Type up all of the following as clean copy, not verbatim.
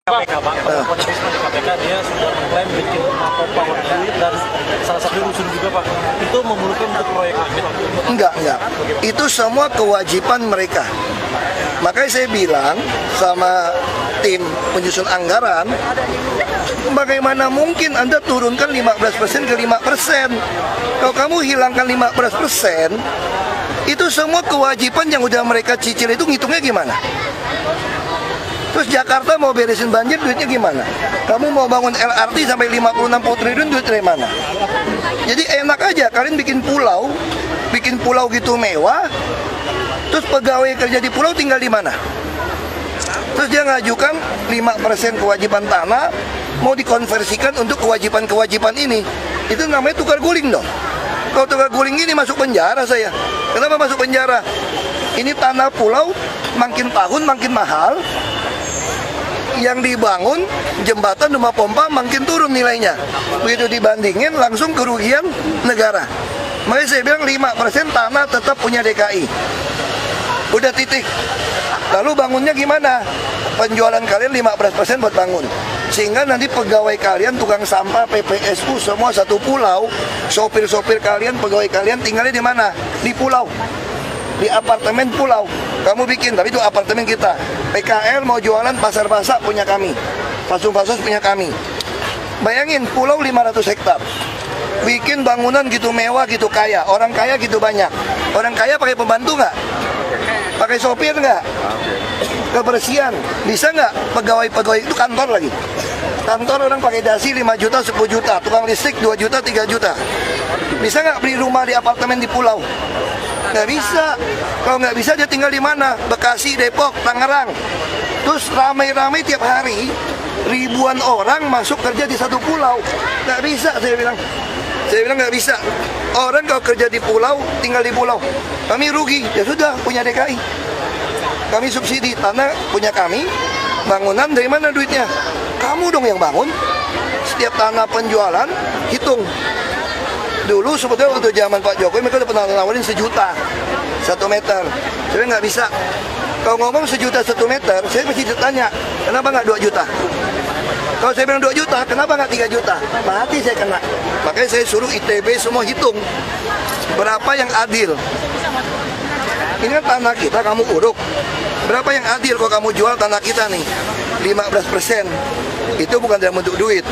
KPK Pak, nepotisme di KPK dia sudah mengklaim bikin rumah pompa duit dan salah satu rusun juga Pak. Itu memerlukan untuk proyek Amin? Enggak. Itu semua kewajiban mereka. Makanya saya bilang sama tim penyusun anggaran, bagaimana mungkin Anda turunkan 15% ke 5%? Kalau kamu hilangkan 15%, itu semua kewajiban yang udah mereka cicil itu ngitungnya gimana? Terus Jakarta mau beresin banjir, duitnya gimana? Kamu mau bangun LRT sampai 50-60 triliun, duit dari mana? Jadi enak aja, kalian bikin pulau gitu mewah, terus pegawai kerja di pulau tinggal di mana? Terus dia ngajukan 5% kewajiban tanah, mau dikonversikan untuk kewajiban-kewajiban ini. Itu namanya tukar guling dong. Kalau tukar guling ini masuk penjara saya. Kenapa masuk penjara? Ini tanah pulau makin tahun makin mahal, yang dibangun jembatan rumah pompa makin turun nilainya. Begitu dibandingin langsung kerugian negara. Makanya saya bilang 5% tanah tetap punya DKI. Udah titik. Lalu bangunnya gimana? Penjualan kalian 15% buat bangun. Sehingga nanti pegawai kalian, tukang sampah, PPSU, semua satu pulau. Sopir-sopir kalian, pegawai kalian tinggalnya di mana? Di pulau. Di apartemen pulau. Kamu bikin, tapi itu apartemen kita. PKL mau jualan pasar-pasar punya kami. Pasung-pasung punya kami. Bayangin, pulau 500 hektar. Bikin bangunan gitu mewah, gitu kaya. Orang kaya gitu banyak. Orang kaya pakai pembantu nggak? Pakai sopir nggak? Kebersihan. Bisa nggak pegawai-pegawai itu kantor lagi? Kantor orang pakai dasi 5 juta, 10 juta. Tukang listrik 2 juta, 3 juta. Bisa nggak beli rumah di apartemen di pulau? Nggak bisa. Kalau nggak bisa dia tinggal di mana? Bekasi, Depok, Tangerang. Terus ramai-ramai tiap hari ribuan orang masuk kerja di satu pulau. Nggak bisa, saya bilang. Saya bilang nggak bisa. Orang kalau kerja di pulau, tinggal di pulau. Kami rugi. Ya sudah, punya DKI. Kami subsidi tanah punya kami. Bangunan dari mana duitnya? Kamu dong yang bangun. Setiap tanah penjualan hitung. Dulu sebetulnya untuk zaman Pak Jokowi mereka udah pernah nawarin 1 juta 1 meter. Saya nggak bisa. Kalau ngomong 1 juta 1 meter, saya mesti ditanya, kenapa nggak 2 juta? Kalau saya bilang 2 juta, kenapa nggak 3 juta? Mati saya kena. Makanya saya suruh ITB semua hitung berapa yang adil. Ini kan tanah kita, kamu uruk. Berapa yang adil kalau kamu jual tanah kita nih? 15%. Itu bukan dalam bentuk duit.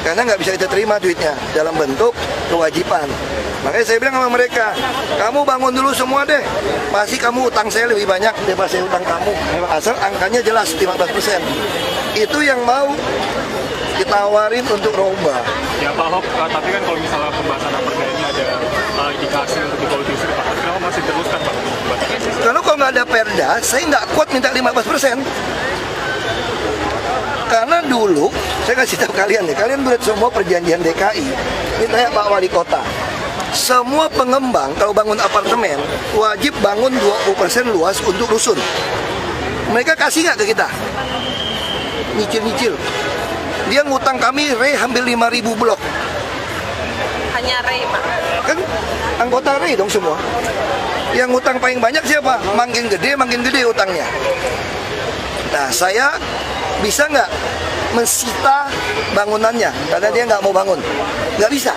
Karena nggak bisa kita terima duitnya dalam bentuk kewajiban. Makanya saya bilang sama mereka, kamu bangun dulu semua deh. Pasti kamu utang saya lebih banyak daripada saya utang kamu. Asal angkanya jelas 15%. Itu yang mau ditawarin untuk roba. Ya Pak Ahok, tapi kan kalau misalnya pembahasan perda ini ada indikasi untuk dipolitisir, Pak, kenapa masih teruskan Pak? Kalau nggak ada perda, saya nggak kuat minta 15%. Karena dulu, saya kasih tahu kalian nih, kalian buat semua perjanjian DKI. Ini tanya Pak Wali Kota. Semua pengembang kalau bangun apartemen, wajib bangun 20% luas untuk rusun. Mereka kasih nggak ke kita? Nyicil-nyicil. Dia ngutang kami hampir 5.000 blok. Hanya Rey, Pak. Kan anggota Rey dong semua. Yang ngutang paling banyak siapa? Makin gede utangnya. Nah, saya bisa nggak mensita bangunannya karena dia nggak mau bangun? Nggak bisa.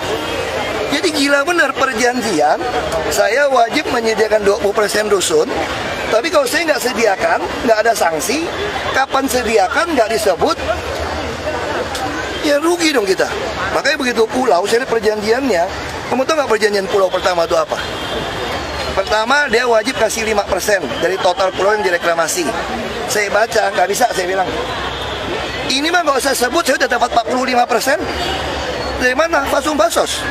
Jadi gila bener perjanjian. Saya wajib menyediakan 20% rusun, tapi kalau saya nggak sediakan, nggak ada sanksi. Kapan sediakan nggak disebut, ya rugi dong kita. Makanya begitu pulau, saya lihat perjanjiannya. Kamu tahu nggak perjanjian pulau pertama itu apa? Pertama, dia wajib kasih 5% dari total pulau yang direklamasi. Saya baca, nggak bisa, saya bilang. Ini mah nggak usah sebut, saya udah dapat 45%. Dari mana? Pasung Basos.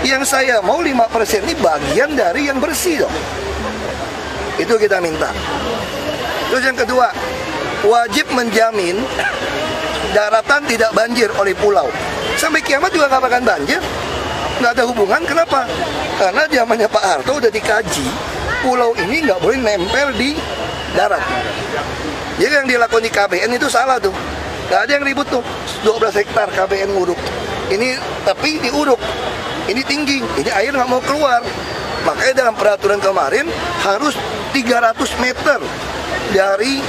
Yang saya mau 5% ini bagian dari yang bersih dong. Itu kita minta. Terus yang kedua, wajib menjamin daratan tidak banjir oleh pulau. Sampai kiamat juga nggak akan banjir. Nggak ada hubungan, kenapa? Karena zamannya Pak Harto udah dikaji, pulau ini nggak boleh nempel di darat. Jadi yang dilakukan di KBN itu salah tuh. Nggak ada yang ribut tuh, 12 hektar KBN nguruk. Ini tapi diuruk, ini tinggi, ini air nggak mau keluar. Makanya dalam peraturan kemarin harus 300 meter dari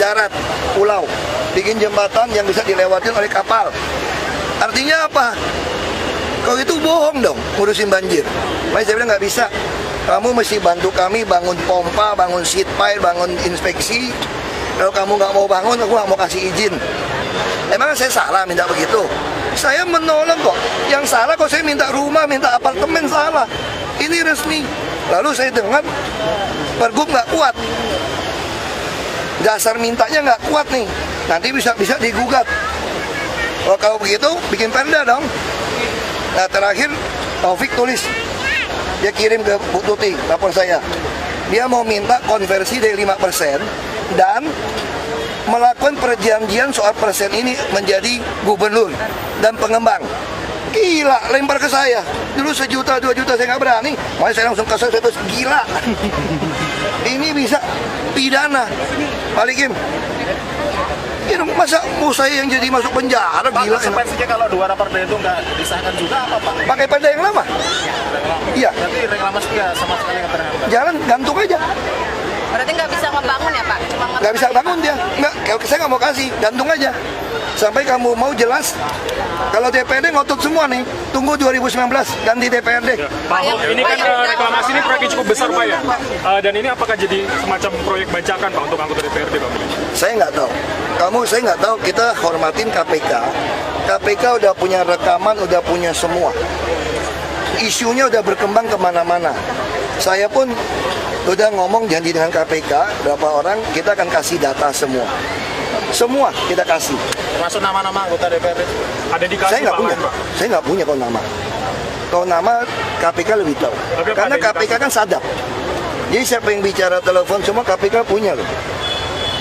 darat pulau. bikin jembatan yang bisa dilewatin oleh kapal. Artinya apa? Kalau itu bohong dong, ngurusin banjir. Makanya saya bilang nggak bisa. Kamu mesti bantu kami bangun pompa, bangun seat pile, bangun inspeksi. Kalau kamu nggak mau bangun, aku nggak mau kasih izin. Emang saya salah minta begitu? Saya menolong kok. Yang salah kok saya minta rumah, minta apartemen salah. Ini resmi. Lalu saya dengar Pergub nggak kuat. Dasar mintanya nggak kuat nih. Nanti bisa digugat. Kalau begitu bikin perda dong. Nah terakhir Taufik tulis, dia kirim ke Bu Tuti lapor saya. Dia mau minta konversi dari 5% dan melakukan perjanjian soal persen ini menjadi gubernur dan pengembang. Gila, lempar ke saya. Dulu 1 juta, 2 juta saya nggak berani. Makanya saya langsung kesel, saya terus gila. Ini bisa pidana. Balikin. Ya, masa mau saya yang jadi masuk penjara? Pak, Gila. konsekuensinya kalau 2 raperda itu nggak disahkan juga apa Pak? Pakai perda yang lama. Iya. Berarti reklamasi nggak sama sekali nggak terhambat. Jalan gantung aja. Berarti nggak bisa ngebangun ya Pak? Cuma Nggak bisa bangun dia. Nggak, saya nggak mau kasih. Gantung aja. Sampai kamu mau jelas. Kalau DPRD ngotot semua nih. Tunggu 2019 ganti DPRD. Pak Ahok, ini kan reklamasi ini proyeknya cukup besar Pak ya. Dan ini apakah jadi semacam proyek bajakan Pak untuk anggota DPRD Pak? Saya nggak tahu. Saya nggak tahu. Kita hormatin KPK. KPK udah punya rekaman, udah punya semua. Isunya udah berkembang kemana-mana. Saya pun udah ngomong janji dengan KPK, berapa orang, kita akan kasih data semua. Semua kita kasih. Termasuk nama-nama anggota DPRD. Ada dikasih Saya nggak Pak punya. Ahok, Pak? Saya nggak punya kalau nama. Kalau nama KPK lebih tahu. Tapi apa Karena ada KPK kan sadap. Jadi siapa yang bicara telepon semua KPK punya loh.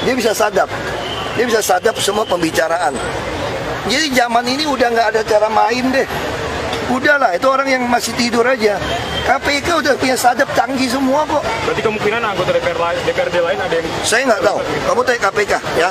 Dia bisa sadap. Dia bisa sadap semua pembicaraan. Jadi zaman ini udah nggak ada cara main deh. Udahlah, itu orang yang masih tidur aja. KPK udah punya sadap canggih semua kok. Berarti kemungkinan anggota DPRD lain ada yang Saya nggak tahu. Kamu tanya KPK ya.